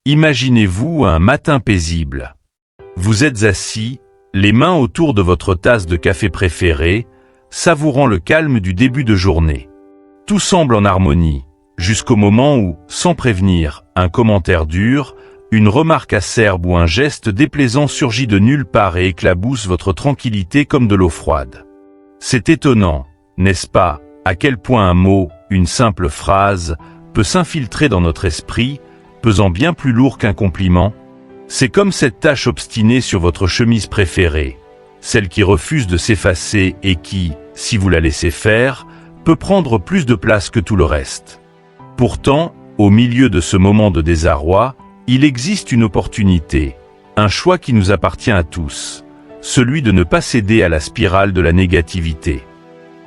Imaginez-vous un matin paisible. Vous êtes assis, les mains autour de votre tasse de café préférée, savourant le calme du début de journée. Tout semble en harmonie, jusqu'au moment où, sans prévenir, un commentaire dur, une remarque acerbe ou un geste déplaisant surgit de nulle part et éclabousse votre tranquillité comme de l'eau froide. C'est étonnant, n'est-ce pas, à quel point un mot, une simple phrase, peut s'infiltrer dans notre esprit, pesant bien plus lourd qu'un compliment. C'est comme cette tache obstinée sur votre chemise préférée, celle qui refuse de s'effacer et qui, si vous la laissez faire, peut prendre plus de place que tout le reste. Pourtant, au milieu de ce moment de désarroi, il existe une opportunité, un choix qui nous appartient à tous, celui de ne pas céder à la spirale de la négativité.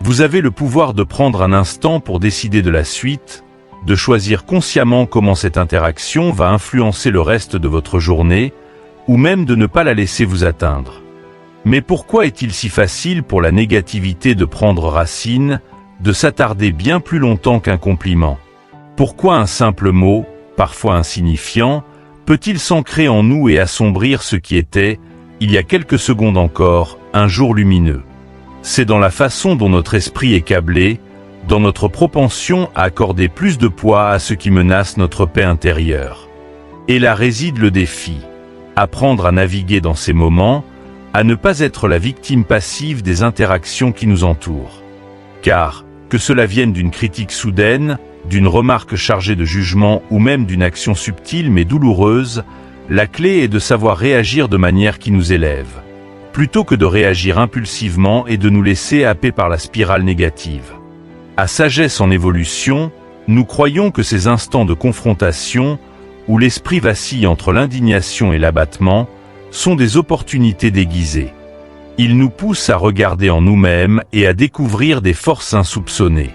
Vous avez le pouvoir de prendre un instant pour décider de la suite, de choisir consciemment comment cette interaction va influencer le reste de votre journée, ou même de ne pas la laisser vous atteindre. Mais pourquoi est-il si facile pour la négativité de prendre racine, de s'attarder bien plus longtemps qu'un compliment? Pourquoi un simple mot, parfois insignifiant, peut-il s'ancrer en nous et assombrir ce qui était, il y a quelques secondes encore, un jour lumineux? C'est dans la façon dont notre esprit est câblé, dans notre propension à accorder plus de poids à ce qui menace notre paix intérieure. Et là réside le défi. Apprendre à naviguer dans ces moments, à ne pas être la victime passive des interactions qui nous entourent. Car, que cela vienne d'une critique soudaine, d'une remarque chargée de jugement ou même d'une action subtile mais douloureuse, la clé est de savoir réagir de manière qui nous élève, plutôt que de réagir impulsivement et de nous laisser happer par la spirale négative. À sagesse en évolution, nous croyons que ces instants de confrontation, où l'esprit vacille entre l'indignation et l'abattement, sont des opportunités déguisées. Ils nous poussent à regarder en nous-mêmes et à découvrir des forces insoupçonnées.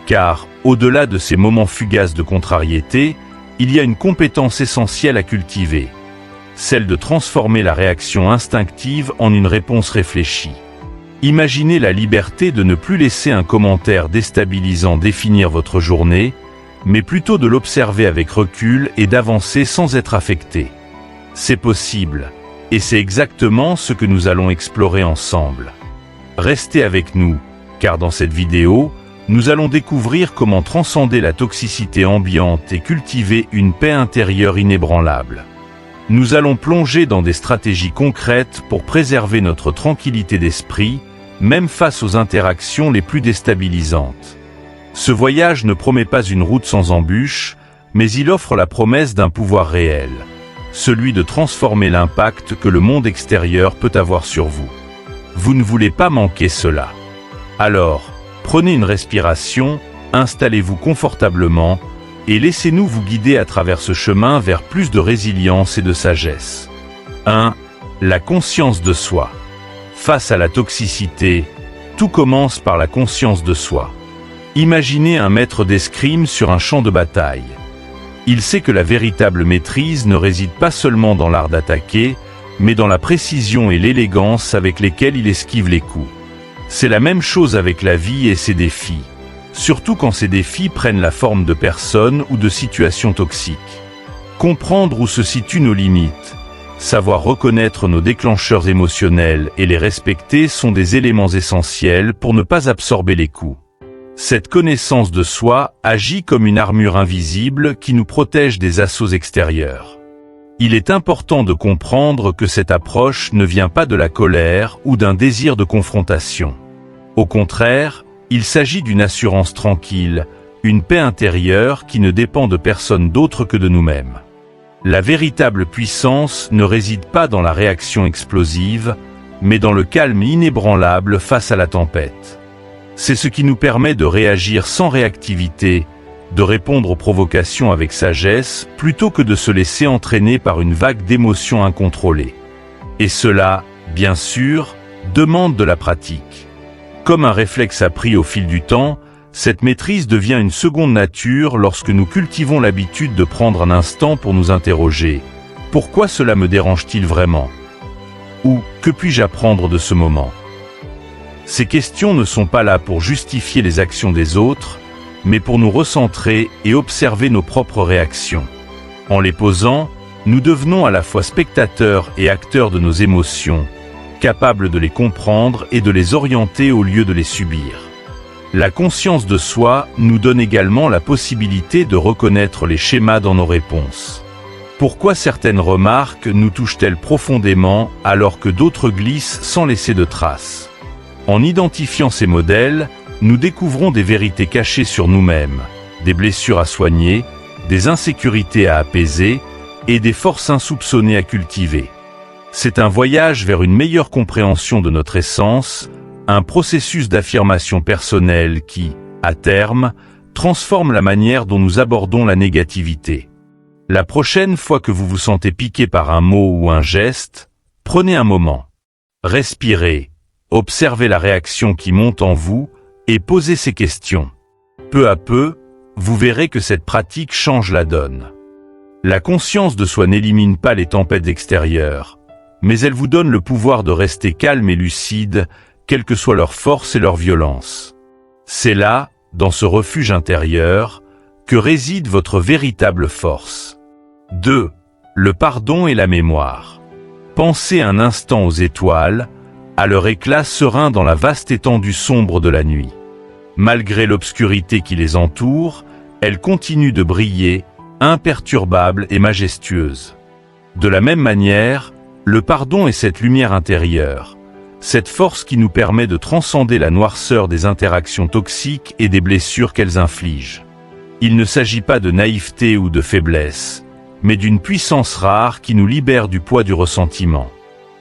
Car, au-delà de ces moments fugaces de contrariété, il y a une compétence essentielle à cultiver, celle de transformer la réaction instinctive en une réponse réfléchie. Imaginez la liberté de ne plus laisser un commentaire déstabilisant définir votre journée, mais plutôt de l'observer avec recul et d'avancer sans être affecté. C'est possible, et c'est exactement ce que nous allons explorer ensemble. Restez avec nous, car dans cette vidéo, nous allons découvrir comment transcender la toxicité ambiante et cultiver une paix intérieure inébranlable. Nous allons plonger dans des stratégies concrètes pour préserver notre tranquillité d'esprit, même face aux interactions les plus déstabilisantes. Ce voyage ne promet pas une route sans embûches, mais il offre la promesse d'un pouvoir réel, celui de transformer l'impact que le monde extérieur peut avoir sur vous. Vous ne voulez pas manquer cela. Alors, prenez une respiration, installez-vous confortablement, et laissez-nous vous guider à travers ce chemin vers plus de résilience et de sagesse. 1. La conscience de soi. Face à la toxicité, tout commence par la conscience de soi. Imaginez un maître d'escrime sur un champ de bataille. Il sait que la véritable maîtrise ne réside pas seulement dans l'art d'attaquer, mais dans la précision et l'élégance avec lesquelles il esquive les coups. C'est la même chose avec la vie et ses défis, surtout quand ces défis prennent la forme de personnes ou de situations toxiques. Comprendre où se situent nos limites, savoir reconnaître nos déclencheurs émotionnels et les respecter sont des éléments essentiels pour ne pas absorber les coups. Cette connaissance de soi agit comme une armure invisible qui nous protège des assauts extérieurs. Il est important de comprendre que cette approche ne vient pas de la colère ou d'un désir de confrontation. Au contraire, il s'agit d'une assurance tranquille, une paix intérieure qui ne dépend de personne d'autre que de nous-mêmes. La véritable puissance ne réside pas dans la réaction explosive, mais dans le calme inébranlable face à la tempête. C'est ce qui nous permet de réagir sans réactivité, de répondre aux provocations avec sagesse, plutôt que de se laisser entraîner par une vague d'émotions incontrôlées. Et cela, bien sûr, demande de la pratique. Comme un réflexe appris au fil du temps, cette maîtrise devient une seconde nature lorsque nous cultivons l'habitude de prendre un instant pour nous interroger. Pourquoi cela me dérange-t-il vraiment? Ou que puis-je apprendre de ce moment? Ces questions ne sont pas là pour justifier les actions des autres, mais pour nous recentrer et observer nos propres réactions. En les posant, Nous devenons à la fois spectateurs et acteurs de nos émotions, capables de les comprendre et de les orienter au lieu de les subir. La conscience de soi nous donne également la possibilité de reconnaître les schémas dans nos réponses. Pourquoi certaines remarques nous touchent-elles profondément alors que d'autres glissent sans laisser de traces? En identifiant ces modèles, nous découvrons des vérités cachées sur nous-mêmes, des blessures à soigner, des insécurités à apaiser et des forces insoupçonnées à cultiver. C'est un voyage vers une meilleure compréhension de notre essence, un processus d'affirmation personnelle qui, à terme, transforme la manière dont nous abordons la négativité. La prochaine fois que vous vous sentez piqué par un mot ou un geste, prenez un moment. Respirez, observez la réaction qui monte en vous et posez ces questions. Peu à peu, vous verrez que cette pratique change la donne. La conscience de soi n'élimine pas les tempêtes extérieures, mais elle vous donne le pouvoir de rester calme et lucide, quelle que soit leur force et leur violence. C'est là, dans ce refuge intérieur, que réside votre véritable force. 2. Le pardon et la mémoire. Pensez un instant aux étoiles, à leur éclat serein dans la vaste étendue sombre de la nuit. Malgré l'obscurité qui les entoure, elles continuent de briller, imperturbables et majestueuses. De la même manière, le pardon est cette lumière intérieure, cette force qui nous permet de transcender la noirceur des interactions toxiques et des blessures qu'elles infligent. Il ne s'agit pas de naïveté ou de faiblesse, mais d'une puissance rare qui nous libère du poids du ressentiment.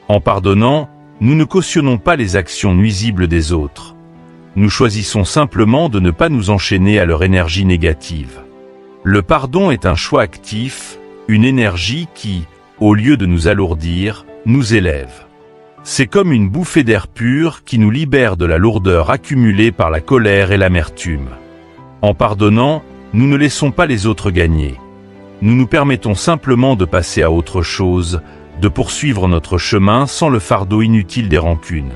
En pardonnant, nous ne cautionnons pas les actions nuisibles des autres. Nous choisissons simplement de ne pas nous enchaîner à leur énergie négative. Le pardon est un choix actif, une énergie qui, au lieu de nous alourdir, nous élève. C'est comme une bouffée d'air pur qui nous libère de la lourdeur accumulée par la colère et l'amertume. En pardonnant, nous ne laissons pas les autres gagner. Nous nous permettons simplement de passer à autre chose, de poursuivre notre chemin sans le fardeau inutile des rancunes.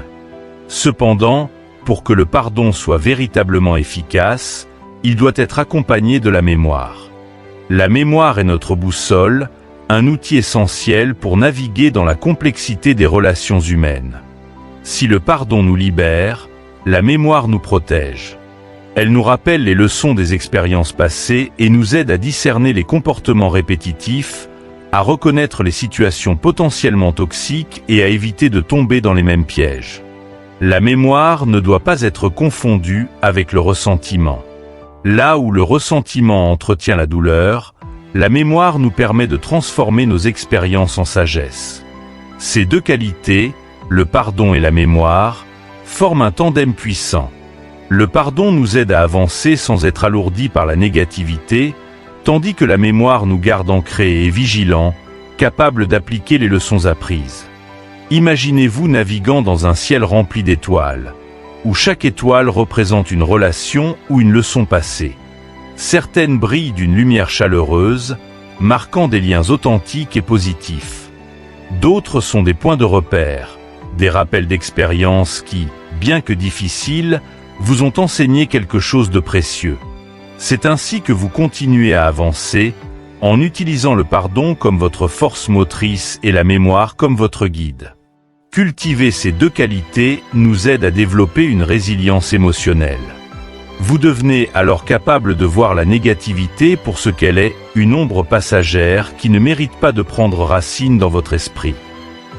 Cependant, pour que le pardon soit véritablement efficace, il doit être accompagné de la mémoire. La mémoire est notre boussole, un outil essentiel pour naviguer dans la complexité des relations humaines. Si le pardon nous libère, la mémoire nous protège. Elle nous rappelle les leçons des expériences passées et nous aide à discerner les comportements répétitifs, à reconnaître les situations potentiellement toxiques et à éviter de tomber dans les mêmes pièges. La mémoire ne doit pas être confondue avec le ressentiment. Là où le ressentiment entretient la douleur, la mémoire nous permet de transformer nos expériences en sagesse. Ces deux qualités, le pardon et la mémoire, forment un tandem puissant. Le pardon nous aide à avancer sans être alourdi par la négativité, tandis que la mémoire nous garde ancrés et vigilants, capables d'appliquer les leçons apprises. Imaginez-vous naviguant dans un ciel rempli d'étoiles, où chaque étoile représente une relation ou une leçon passée. Certaines brillent d'une lumière chaleureuse, marquant des liens authentiques et positifs. D'autres sont des points de repère, des rappels d'expériences qui, bien que difficiles, vous ont enseigné quelque chose de précieux. C'est ainsi que vous continuez à avancer, en utilisant le pardon comme votre force motrice et la mémoire comme votre guide. Cultiver ces deux qualités nous aide à développer une résilience émotionnelle. Vous devenez alors capable de voir la négativité pour ce qu'elle est, une ombre passagère qui ne mérite pas de prendre racine dans votre esprit.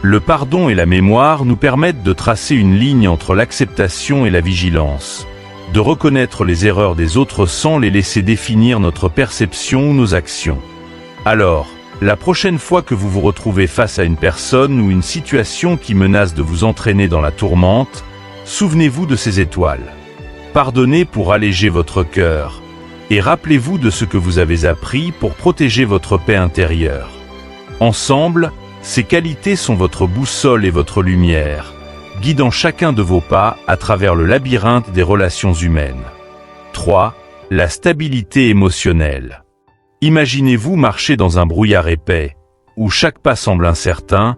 Le pardon et la mémoire nous permettent de tracer une ligne entre l'acceptation et la vigilance, de reconnaître les erreurs des autres sans les laisser définir notre perception ou nos actions. Alors, la prochaine fois que vous vous retrouvez face à une personne ou une situation qui menace de vous entraîner dans la tourmente, souvenez-vous de ces étoiles. Pardonnez pour alléger votre cœur, et rappelez-vous de ce que vous avez appris pour protéger votre paix intérieure. Ensemble, ces qualités sont votre boussole et votre lumière, guidant chacun de vos pas à travers le labyrinthe des relations humaines. 3. La stabilité émotionnelle. Imaginez-vous marcher dans un brouillard épais, où chaque pas semble incertain,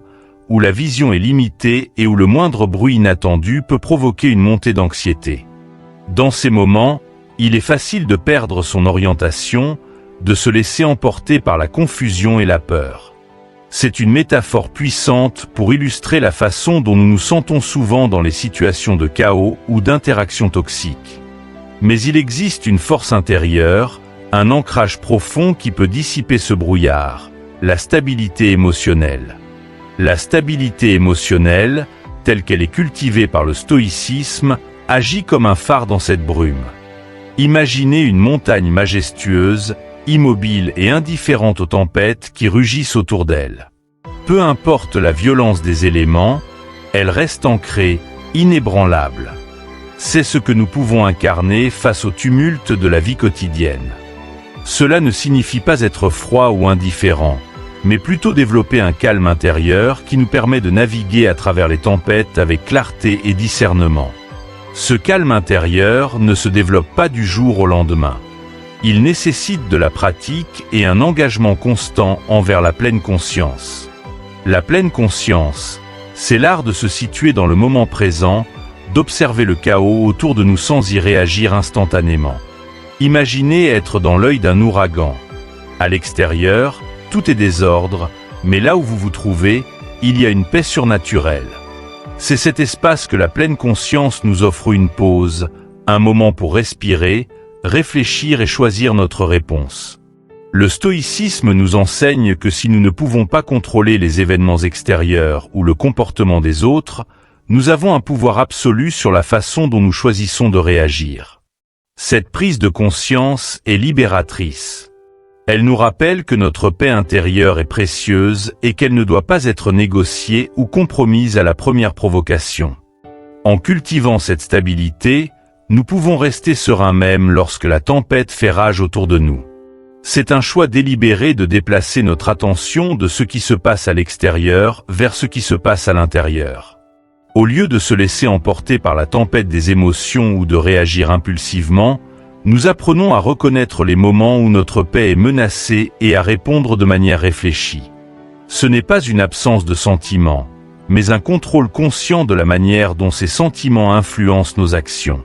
où la vision est limitée et où le moindre bruit inattendu peut provoquer une montée d'anxiété. Dans ces moments, il est facile de perdre son orientation, de se laisser emporter par la confusion et la peur. C'est une métaphore puissante pour illustrer la façon dont nous nous sentons souvent dans les situations de chaos ou d'interactions toxiques. Mais il existe une force intérieure, un ancrage profond qui peut dissiper ce brouillard, la stabilité émotionnelle. La stabilité émotionnelle, telle qu'elle est cultivée par le stoïcisme, agit comme un phare dans cette brume. Imaginez une montagne majestueuse, immobile et indifférente aux tempêtes qui rugissent autour d'elle. Peu importe la violence des éléments, elle reste ancrée, inébranlable. C'est ce que nous pouvons incarner face au tumulte de la vie quotidienne. Cela ne signifie pas être froid ou indifférent, mais plutôt développer un calme intérieur qui nous permet de naviguer à travers les tempêtes avec clarté et discernement. Ce calme intérieur ne se développe pas du jour au lendemain. Il nécessite de la pratique et un engagement constant envers la pleine conscience. La pleine conscience, c'est l'art de se situer dans le moment présent, d'observer le chaos autour de nous sans y réagir instantanément. Imaginez être dans l'œil d'un ouragan. À l'extérieur, tout est désordre, mais là où vous vous trouvez, il y a une paix surnaturelle. C'est cet espace que la pleine conscience nous offre une pause, un moment pour respirer, réfléchir et choisir notre réponse. Le stoïcisme nous enseigne que si nous ne pouvons pas contrôler les événements extérieurs ou le comportement des autres, nous avons un pouvoir absolu sur la façon dont nous choisissons de réagir. Cette prise de conscience est libératrice. Elle nous rappelle que notre paix intérieure est précieuse et qu'elle ne doit pas être négociée ou compromise à la première provocation. En cultivant cette stabilité, nous pouvons rester sereins même lorsque la tempête fait rage autour de nous. C'est un choix délibéré de déplacer notre attention de ce qui se passe à l'extérieur vers ce qui se passe à l'intérieur. Au lieu de se laisser emporter par la tempête des émotions ou de réagir impulsivement, nous apprenons à reconnaître les moments où notre paix est menacée et à répondre de manière réfléchie. Ce n'est pas une absence de sentiments, mais un contrôle conscient de la manière dont ces sentiments influencent nos actions.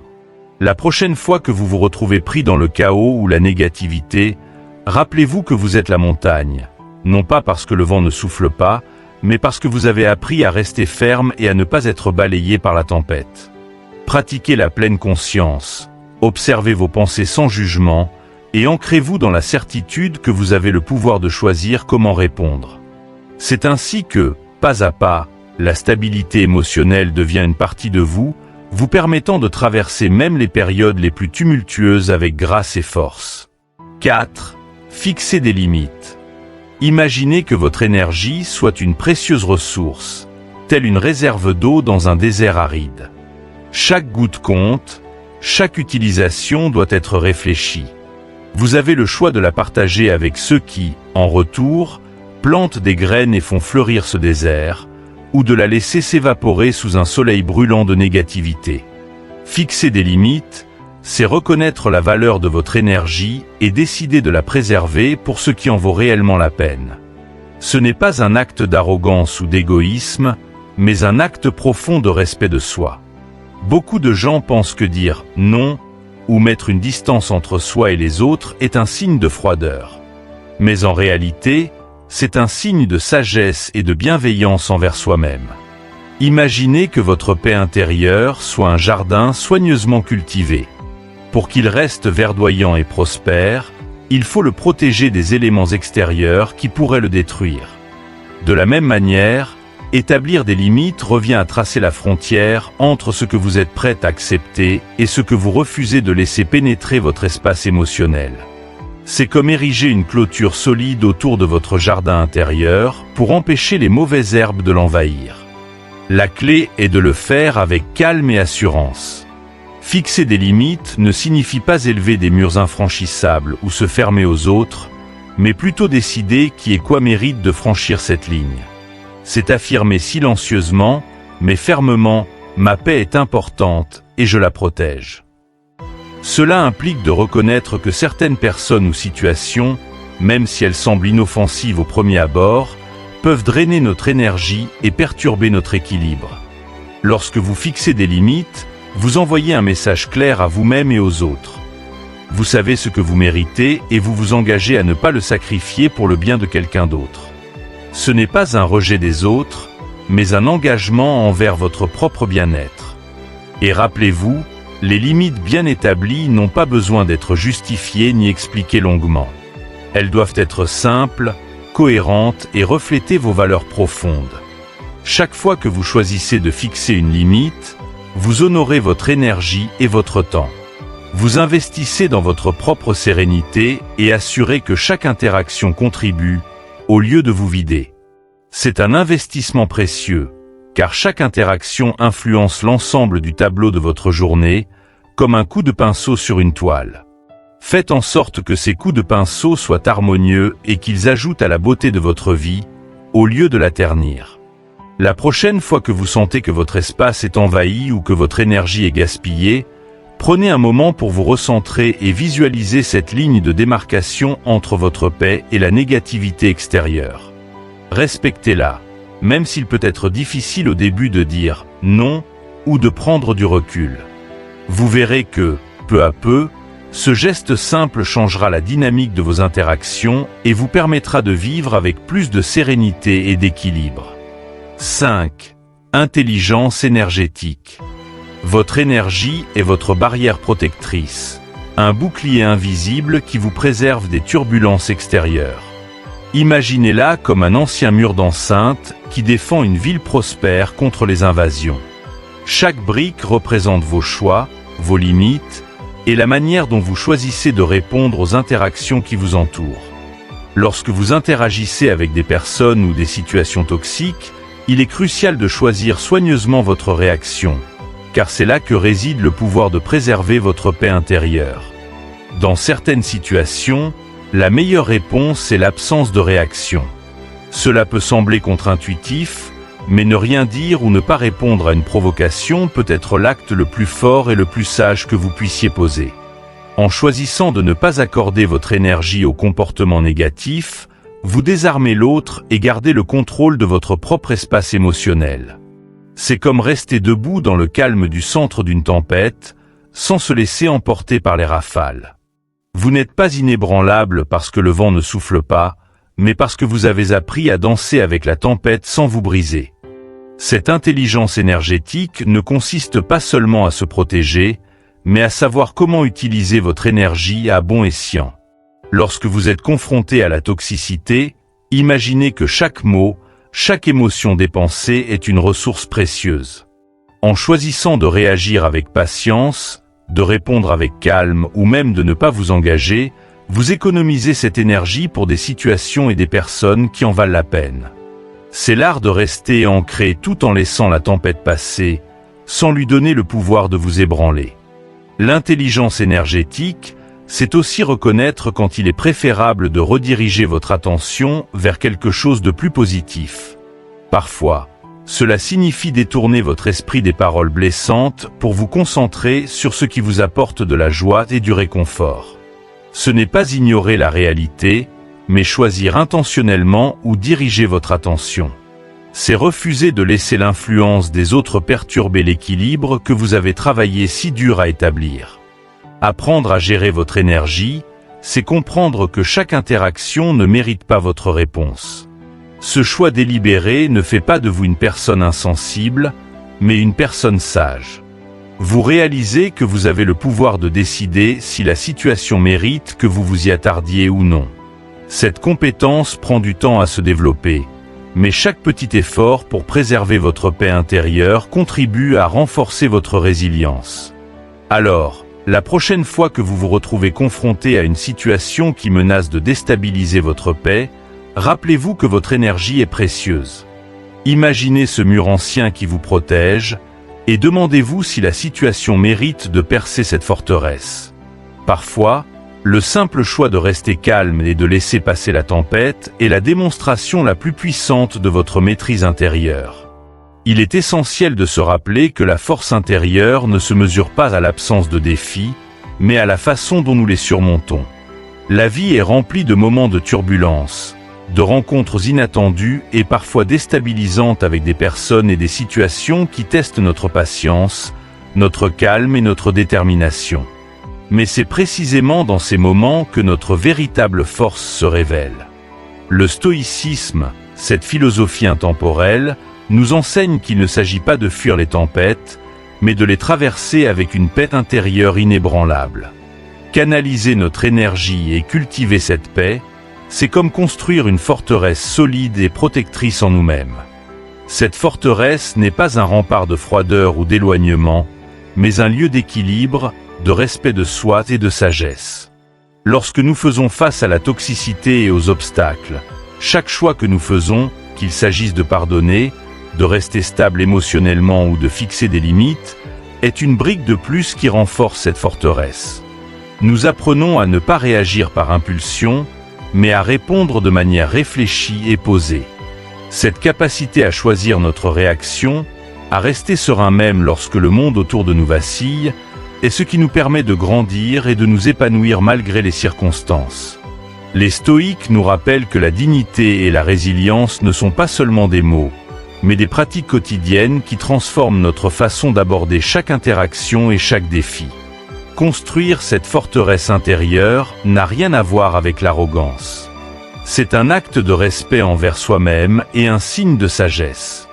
La prochaine fois que vous vous retrouvez pris dans le chaos ou la négativité, rappelez-vous que vous êtes la montagne, non pas parce que le vent ne souffle pas, mais parce que vous avez appris à rester ferme et à ne pas être balayé par la tempête. Pratiquez la pleine conscience. Observez vos pensées sans jugement et ancrez-vous dans la certitude que vous avez le pouvoir de choisir comment répondre. C'est ainsi que, pas à pas, la stabilité émotionnelle devient une partie de vous, vous permettant de traverser même les périodes les plus tumultueuses avec grâce et force. 4. Fixez des limites. Imaginez que votre énergie soit une précieuse ressource, telle une réserve d'eau dans un désert aride. Chaque goutte compte. Chaque utilisation doit être réfléchie. Vous avez le choix de la partager avec ceux qui, en retour, plantent des graines et font fleurir ce désert, ou de la laisser s'évaporer sous un soleil brûlant de négativité. Fixer des limites, c'est reconnaître la valeur de votre énergie et décider de la préserver pour ce qui en vaut réellement la peine. Ce n'est pas un acte d'arrogance ou d'égoïsme, mais un acte profond de respect de soi. Beaucoup de gens pensent que dire « non » ou mettre une distance entre soi et les autres est un signe de froideur. Mais en réalité, c'est un signe de sagesse et de bienveillance envers soi-même. Imaginez que votre paix intérieure soit un jardin soigneusement cultivé. Pour qu'il reste verdoyant et prospère, il faut le protéger des éléments extérieurs qui pourraient le détruire. De la même manière, établir des limites revient à tracer la frontière entre ce que vous êtes prêt à accepter et ce que vous refusez de laisser pénétrer votre espace émotionnel. C'est comme ériger une clôture solide autour de votre jardin intérieur pour empêcher les mauvaises herbes de l'envahir. La clé est de le faire avec calme et assurance. Fixer des limites ne signifie pas élever des murs infranchissables ou se fermer aux autres, mais plutôt décider qui et quoi mérite de franchir cette ligne. C'est affirmer silencieusement, mais fermement, ma paix est importante et je la protège. Cela implique de reconnaître que certaines personnes ou situations, même si elles semblent inoffensives au premier abord, peuvent drainer notre énergie et perturber notre équilibre. Lorsque vous fixez des limites, vous envoyez un message clair à vous-même et aux autres. Vous savez ce que vous méritez et vous vous engagez à ne pas le sacrifier pour le bien de quelqu'un d'autre. Ce n'est pas un rejet des autres, mais un engagement envers votre propre bien-être. Et rappelez-vous, les limites bien établies n'ont pas besoin d'être justifiées ni expliquées longuement. Elles doivent être simples, cohérentes et refléter vos valeurs profondes. Chaque fois que vous choisissez de fixer une limite, vous honorez votre énergie et votre temps. Vous investissez dans votre propre sérénité et assurez que chaque interaction contribue, au lieu de vous vider. C'est un investissement précieux, car chaque interaction influence l'ensemble du tableau de votre journée, comme un coup de pinceau sur une toile. Faites en sorte que ces coups de pinceau soient harmonieux et qu'ils ajoutent à la beauté de votre vie, au lieu de la ternir. La prochaine fois que vous sentez que votre espace est envahi ou que votre énergie est gaspillée, prenez un moment pour vous recentrer et visualiser cette ligne de démarcation entre votre paix et la négativité extérieure. Respectez-la, même s'il peut être difficile au début de dire « non » ou de prendre du recul. Vous verrez que, peu à peu, ce geste simple changera la dynamique de vos interactions et vous permettra de vivre avec plus de sérénité et d'équilibre. 5. Intelligence énergétique. Votre énergie est votre barrière protectrice, un bouclier invisible qui vous préserve des turbulences extérieures. Imaginez-la comme un ancien mur d'enceinte qui défend une ville prospère contre les invasions. Chaque brique représente vos choix, vos limites, et la manière dont vous choisissez de répondre aux interactions qui vous entourent. Lorsque vous interagissez avec des personnes ou des situations toxiques, il est crucial de choisir soigneusement votre réaction, car c'est là que réside le pouvoir de préserver votre paix intérieure. Dans certaines situations, la meilleure réponse est l'absence de réaction. Cela peut sembler contre-intuitif, mais ne rien dire ou ne pas répondre à une provocation peut être l'acte le plus fort et le plus sage que vous puissiez poser. En choisissant de ne pas accorder votre énergie au comportement négatif, vous désarmez l'autre et gardez le contrôle de votre propre espace émotionnel. C'est comme rester debout dans le calme du centre d'une tempête, sans se laisser emporter par les rafales. Vous n'êtes pas inébranlable parce que le vent ne souffle pas, mais parce que vous avez appris à danser avec la tempête sans vous briser. Cette intelligence énergétique ne consiste pas seulement à se protéger, mais à savoir comment utiliser votre énergie à bon escient. Lorsque vous êtes confronté à la toxicité, imaginez que chaque mot, chaque émotion dépensée est une ressource précieuse. En choisissant de réagir avec patience, de répondre avec calme ou même de ne pas vous engager, vous économisez cette énergie pour des situations et des personnes qui en valent la peine. C'est l'art de rester ancré tout en laissant la tempête passer, sans lui donner le pouvoir de vous ébranler. L'intelligence énergétique, c'est aussi reconnaître quand il est préférable de rediriger votre attention vers quelque chose de plus positif. Parfois, cela signifie détourner votre esprit des paroles blessantes pour vous concentrer sur ce qui vous apporte de la joie et du réconfort. Ce n'est pas ignorer la réalité, mais choisir intentionnellement où diriger votre attention. C'est refuser de laisser l'influence des autres perturber l'équilibre que vous avez travaillé si dur à établir. Apprendre à gérer votre énergie, c'est comprendre que chaque interaction ne mérite pas votre réponse. Ce choix délibéré ne fait pas de vous une personne insensible, mais une personne sage. Vous réalisez que vous avez le pouvoir de décider si la situation mérite que vous vous y attardiez ou non. Cette compétence prend du temps à se développer, mais chaque petit effort pour préserver votre paix intérieure contribue à renforcer votre résilience. Alors, la prochaine fois que vous vous retrouvez confronté à une situation qui menace de déstabiliser votre paix, rappelez-vous que votre énergie est précieuse. Imaginez ce mur ancien qui vous protège, et demandez-vous si la situation mérite de percer cette forteresse. Parfois, le simple choix de rester calme et de laisser passer la tempête est la démonstration la plus puissante de votre maîtrise intérieure. Il est essentiel de se rappeler que la force intérieure ne se mesure pas à l'absence de défis, mais à la façon dont nous les surmontons. La vie est remplie de moments de turbulence, de rencontres inattendues et parfois déstabilisantes avec des personnes et des situations qui testent notre patience, notre calme et notre détermination. Mais c'est précisément dans ces moments que notre véritable force se révèle. Le stoïcisme, Cette philosophie intemporelle nous enseigne qu'il ne s'agit pas de fuir les tempêtes, mais de les traverser avec une paix intérieure inébranlable. Canaliser notre énergie et cultiver cette paix, c'est comme construire une forteresse solide et protectrice en nous-mêmes. Cette forteresse n'est pas un rempart de froideur ou d'éloignement, mais un lieu d'équilibre, de respect de soi et de sagesse. Lorsque nous faisons face à la toxicité et aux obstacles, chaque choix que nous faisons, qu'il s'agisse de pardonner, de rester stable émotionnellement ou de fixer des limites, est une brique de plus qui renforce cette forteresse. Nous apprenons à ne pas réagir par impulsion, mais à répondre de manière réfléchie et posée. Cette capacité à choisir notre réaction, à rester serein même lorsque le monde autour de nous vacille, est ce qui nous permet de grandir et de nous épanouir malgré les circonstances. Les stoïques nous rappellent que la dignité et la résilience ne sont pas seulement des mots, mais des pratiques quotidiennes qui transforment notre façon d'aborder chaque interaction et chaque défi. Construire cette forteresse intérieure n'a rien à voir avec l'arrogance. C'est un acte de respect envers soi-même et un signe de sagesse.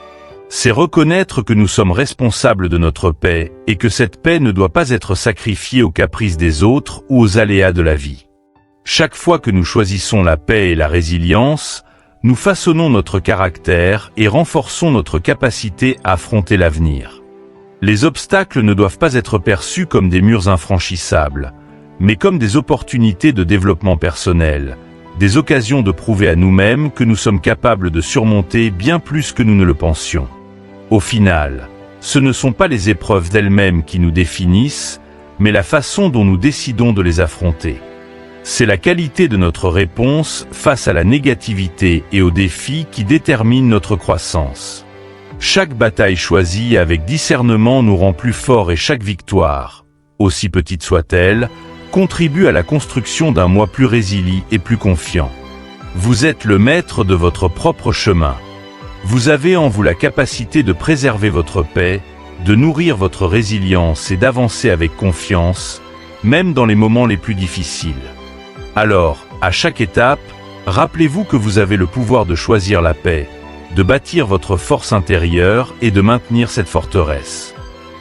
C'est reconnaître que nous sommes responsables de notre paix et que cette paix ne doit pas être sacrifiée aux caprices des autres ou aux aléas de la vie. Chaque fois que nous choisissons la paix et la résilience, nous façonnons notre caractère et renforçons notre capacité à affronter l'avenir. Les obstacles ne doivent pas être perçus comme des murs infranchissables, mais comme des opportunités de développement personnel, des occasions de prouver à nous-mêmes que nous sommes capables de surmonter bien plus que nous ne le pensions. Au final, ce ne sont pas les épreuves d'elles-mêmes qui nous définissent, mais la façon dont nous décidons de les affronter. C'est la qualité de notre réponse face à la négativité et aux défis qui détermine notre croissance. Chaque bataille choisie avec discernement nous rend plus forts et chaque victoire, aussi petite soit-elle, contribue à la construction d'un moi plus résilient et plus confiant. Vous êtes le maître de votre propre chemin. Vous avez en vous la capacité de préserver votre paix, de nourrir votre résilience et d'avancer avec confiance, même dans les moments les plus difficiles. Alors, à chaque étape, rappelez-vous que vous avez le pouvoir de choisir la paix, de bâtir votre force intérieure et de maintenir cette forteresse.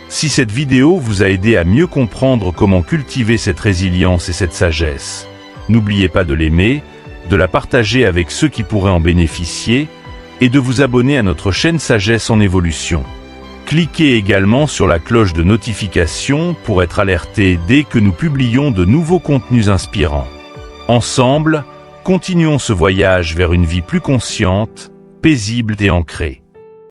Si cette vidéo vous a aidé à mieux comprendre comment cultiver cette résilience et cette sagesse, n'oubliez pas de l'aimer, de la partager avec ceux qui pourraient en bénéficier et de vous abonner à notre chaîne Sagesse en Évolution. Cliquez également sur la cloche de notification pour être alerté dès que nous publions de nouveaux contenus inspirants. Ensemble, continuons ce voyage vers une vie plus consciente, paisible et ancrée.